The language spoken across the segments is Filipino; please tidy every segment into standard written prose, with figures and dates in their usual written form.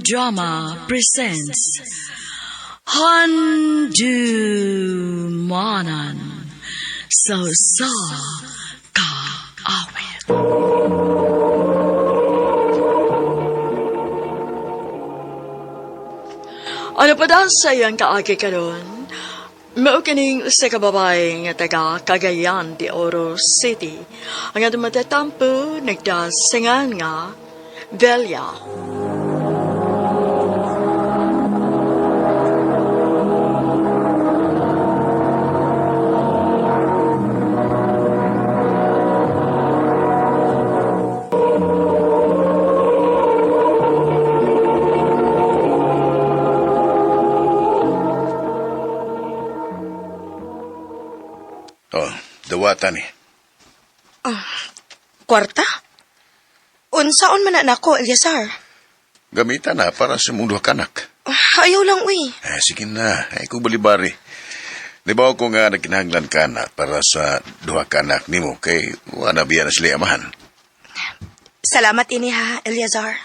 Drama presents Handumanan So Sa Ka Awit. Ano pa daw sayang kaagi karon? Mao kining usa ka babae nga taga Cagayan de Oro City. Ang atong matatampo nagdasingan nga Velia. Oh, dawata ni. Kwarta? Unsaon man na nako, Eliazar? Gamitan na para sa mong duha kanak. Ayaw lang, uy. Sige na, ay kong balibari. Di ba ako nga nagkinahanglan ka na para sa duha kanak ni mo kay wala biya na sila amahan. Salamat ini ha, Eliazar.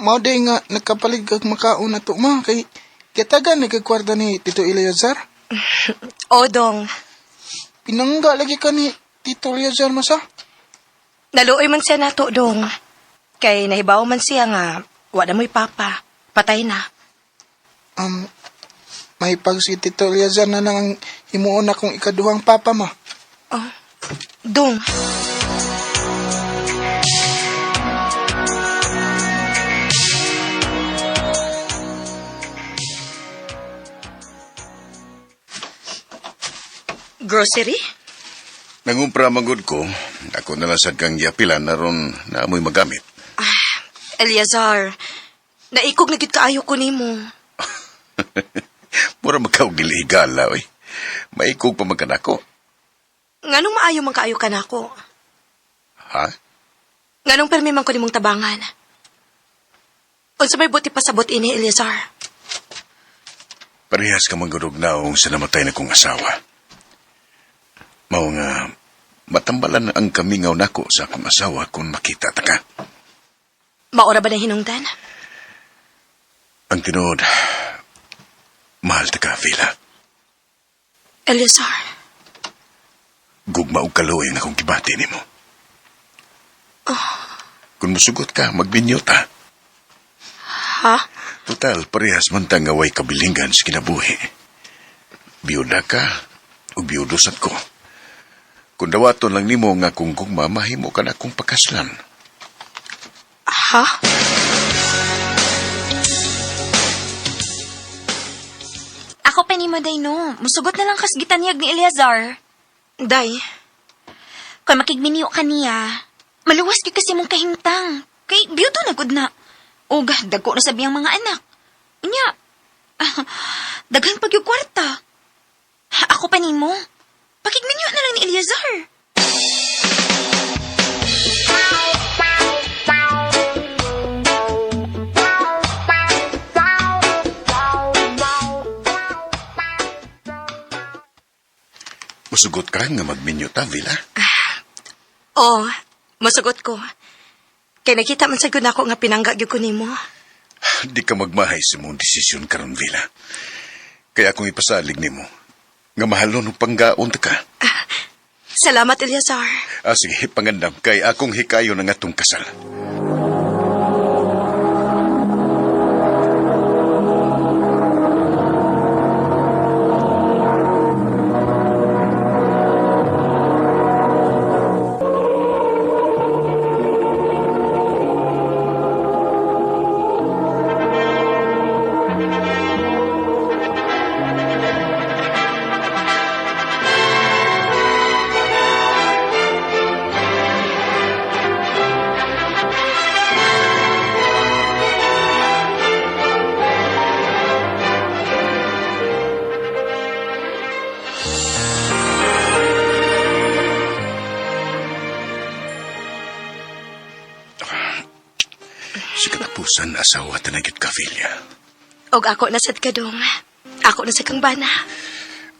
Mao day nga nagkapalig kag makaon na to ma kay kitagan nagkakwarta ni Tito Eleazar. Odong, Pinangga lagi ka ni Tito Eleazar masa. naluoy man siya nato, dong. Kay nahibaw man siya nga, wala mo'y papa. Patay na. May pag si Tito Eleazar na lang ang himuon akong ikaduhang papa ma. Dong. Grocery? Nangumpra magud ko, ako nalasad kang yapilan na ron na amoy magamit. Eliazar, naikog na gid kaayo ko nimo. Mura magkaog dili higala, oy. Maikog pa magkanako. Nganong maayo man kaayo ka nako? Ha? Nganong permi man ko nimong tabangan? Unsa may buti pasabot ini, Eliazar? Parehas ka magurog naong sa namatay na kong asawa. Mao nga, matambalan na ang kamingaw nako sa akong asawa kung makita ta ka. Maora ba na hinungdan? Ang tinuod, mahal ta ka, Vila. Eliazar, Gugma og kaluoy nga akong gibati nimo. Kung musugot ka, magbinyo ta. ha? Total, parehas man ta nga way kabilingan sa kinabuhi. Biyuda ka, o biyudosat ko. Kung dawaton lang nimo nga kung gugma, mahimo ka na akong pakaslan. Ha? Ako pa ni mo, day, no. Musugot na lang kas gitanyag ni Eleazar. Day, Kung makigminiyo ka niya, maluwas ka kasi mong kahimtang. Kay biyudo na gud na. O, dagko na sabi ang mga anak. Unya, daghan pag yung kwarta. Ako pa ni mo. Pakigminiyo na lang ni Eleazar. Musugot ka nga magminyo ta, Vila. masugot ko. Kay nakita man sa ako nga pinangga gyud ko nimo. Di ka magmahay sa mong desisyon karon, Vila. Kaya akong ipasalig nimo nga mahalon og panggaon ta ka. Salamat, Eliazar. Sige, pangandam kay akong hikayo ng atong kasal. Si katapusan asawa tanagit ka, Vilya. Og ako nasad ka dong. Ako na sa kang bana.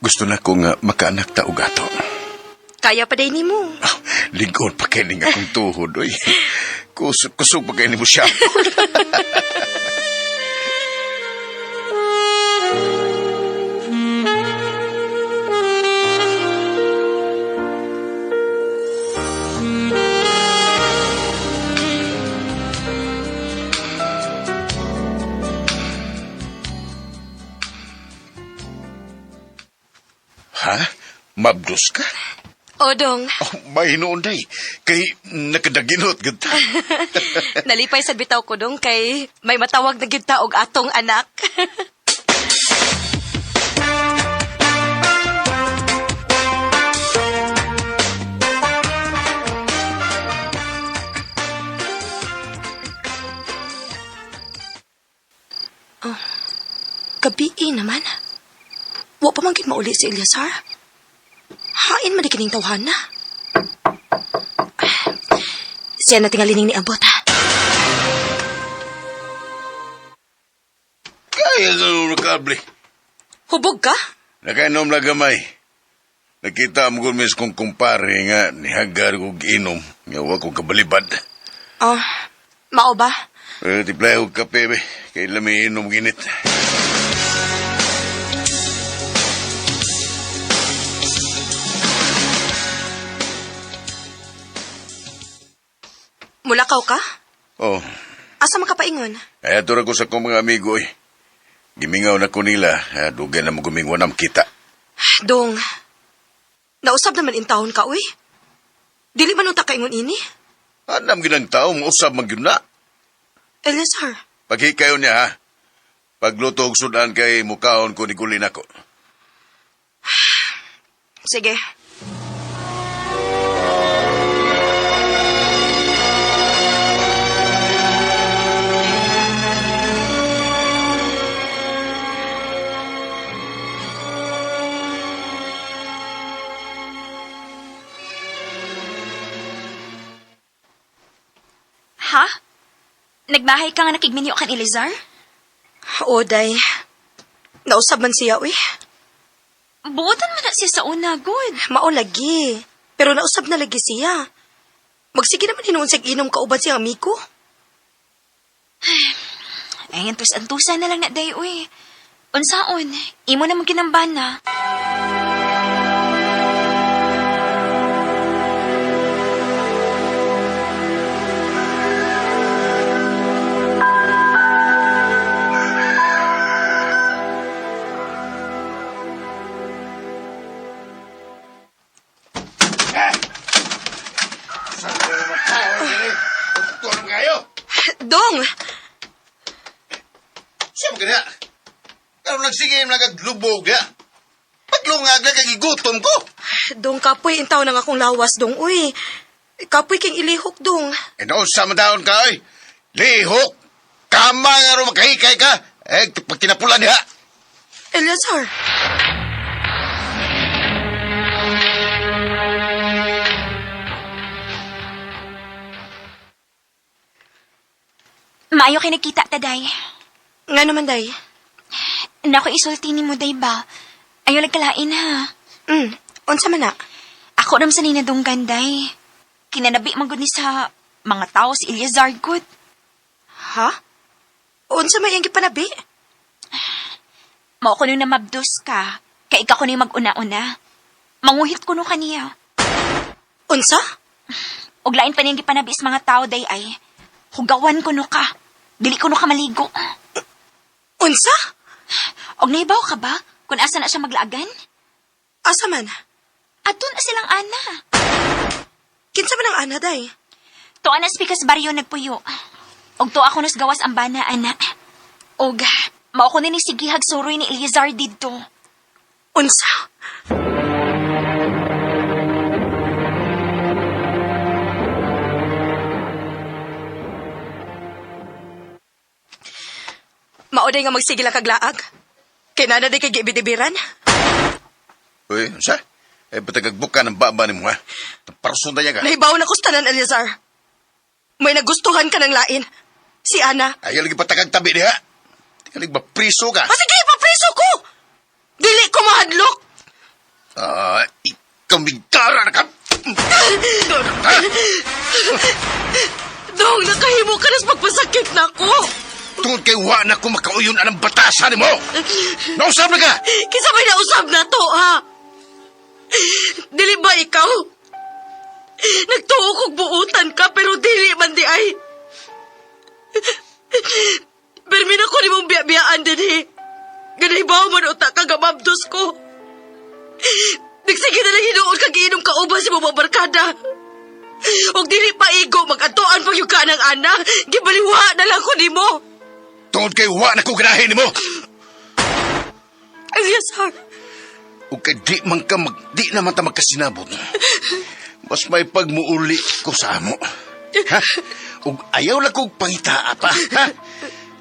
Gusto na ko nga makaanak ta og ato. Kaya pa day nimo. Oh, lingon pa kay ning akong tuhod, oy. Kusog pa kay ni mo siya. Ha? Mabdos ka? O dong, Oh, may hinuon day. Kay nakadaginot gud ta. nalipay sa bitaw ko dong kay may matawag na gyud ta og atong anak. Oh, gabi naman. Wa pa man gid mauli si Eliazar. Hain man di kining tawhana. Siya na tingali ni abot ha. Kaya ganun nakable. Hubog ka? Nakainom na gamay. Nakita mo kung mis kong kumpare nga nihagar kong inom. Ngawa kong kabalibad. Oh, mao ba? Tiplay kong kape, be. Kaya lami inom ginit. Mulakaw ka? Oh, Asa makapaingon? kaya tura ko sa kong mga amigo eh. Gimingaw na ko nila. Dugan na mo gumingwa nam kita. Dong, nausab naman in taon ka, uy. Dili man unta kaingon ini? Anam ginang tao, mausap man yun na. Eliazar, Paghikayo niya ha. Pagluto og sudan kay mukaon ko ni Gulin ako. sige. Ha? Nagbahay ka nga nakigminyo kan Elizar? Oday, nausab man siya, uy. Buotan man na siya sa una, good. Mao lagi. Pero nausab na lagi siya. Magsige naman hinuon sa inom kauban siyang amigo. Ay, antus-antusan na lang na day, uy. Unsaon, imo na magkinamban na. Tulong kayo! Dong! Siya mo kaya? Karoon nagsigim na kaglubog ya. Paglungag na kagigutom ko. Dong, kapoy, intaw na nga akong lawas, dong, uy. Kapoy king ilihok, dong. E noon sa madaon ka ay. Lihok! Kama nga rin magkahikay ka. Pag kinapulan niya. Eliazar! Maayo kay nakita ta, day. Nga naman, day. Naku, isulti ni mo, day ba? Ayaw nagkalain, ha? Unsa man na? Ako ram sa ninadunggan, day. Kinanabi man gud ni sa mga tao si Eliazar, good. Ha? Unsa may ang gipanabi? Mao ko nung namabdos ka, kay ikaw ko nung mag-una-una. Manguhit ko nung kaniya. Unsa? Og lain pa niyang gipanabi sa mga tao, day ay. Hugawan ko no ka. Dili ko no ka maligo. Unsa? Og naibaw ka ba kung asa na siya maglaagan? Asa man? Adun na silang ana. Kinsa man ang ana, day? Tuwa na spikas baryo nagpuyo. Og tuwa ako nos gawas ang bana, ana. Og mao ko ni sigihag suroy ni Eliazar didto. Unsa? Maoday nga magsigil ang kaglaag. Kay nana di kay gibidibiran. Uy, sa? Patagagbuka ng baba ni mo ha. Parson na yan ka. Nahibaw na kustanan, Eliazar. May nagustuhan ka ng lain. Si Ana. Ayaw lagi patagag tabi niya. Tingalik ba priso ka? Sige, papriso ko! Dili ko mahadlok! Kamigara na ka! Dong, nakahimo ka nas pagpasakit na ko. Tungod kay wa na ko makauyon anang batasan mo! Nausap na ka! Kisa may nausab na to, ha? Dili ba ikaw? Nagtuo kong buutan ka, pero dili man di ay. Permin ako ni mong biya-biyaan din, eh. Ganay ba man utak ka gamabdos ko? Nagsige na lang hinuon kag iinom ka uban sa mga barkada. Og dili pa igo mag-atuan pag yung kanang ana. Gibaliwa na lang ko nimo. Tungod kay wa na ko ganahin mo! Eliazar, O kay di naman ta magkasinabot. Mas may pagmuuli ko sa amo. Ha? Ug ayaw lang kong pangitaa pa. Ha?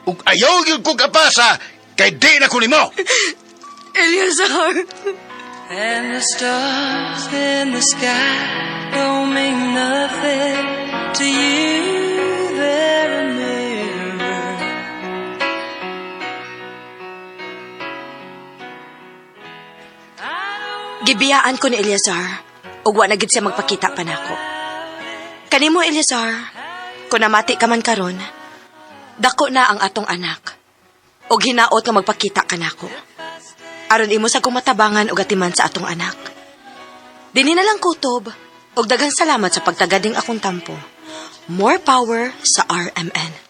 Ug ayaw yun kong kapasa kay di na ko nimo. Eliazar. And the stars in the sky don't mean nothing to you. They're a mirror. Gibiyaan ko ni Eliazar, ug wa na gid siya magpakita pa nako. Kanimo Eliazar, kung namati ka man karon, dako na ang atong anak. Og hinaot nga magpakita ka nako. Aron imo sa kumatabangan og atiman sa atong anak. Dinhi na lang kutob, og daghang salamat sa pagtagading akong tampo. More power sa RMN.